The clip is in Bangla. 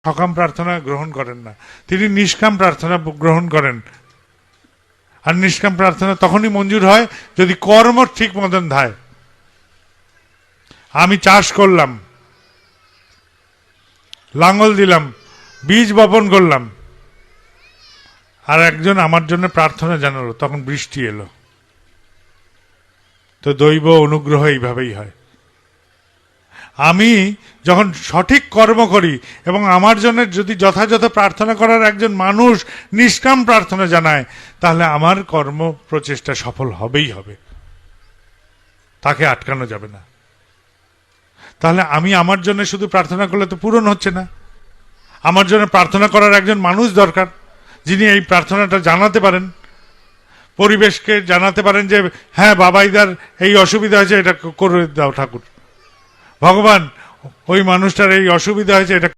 সকাম প্রার্থনা গ্রহণ করেন না, তিনি নিষ্কাম প্রার্থনা গ্রহণ করেন। আর নিষ্কাম প্রার্থনা তখনই মঞ্জুর হয় যদি কর্ম ঠিক মতন ধায়। আমি চাষ করলাম, লাঙ্গল দিলাম, বীজ বপন করলাম, আর একজন আমার জন্য প্রার্থনা জানালো, তখন বৃষ্টি এলো। তো দৈব অনুগ্রহ এইভাবেই হয়। আমি যখন সঠিক কর্ম করি এবং আমার জন্য যদি যথাযথ প্রার্থনা করার একজন মানুষ নিষ্কাম প্রার্থনা জানায়, তাহলে আমার কর্ম প্রচেষ্টা সফল হবেই হবে, তাকে আটকানো যাবে না। তাহলে আমি আমার জন্য শুধু প্রার্থনা করলে তো পূরণ হচ্ছে না, আমার জন্য প্রার্থনা করার একজন মানুষ দরকার, যিনি এই প্রার্থনাটা জানাতে পারেন, পরিবেশকে জানাতে পারেন যে হ্যাঁ বাবাইদার এই অসুবিধা হয়েছে, এটা করে দাও ঠাকুর। ভগবান, ওই মানুষটার এই অসুবিধা হয়েছে, এটা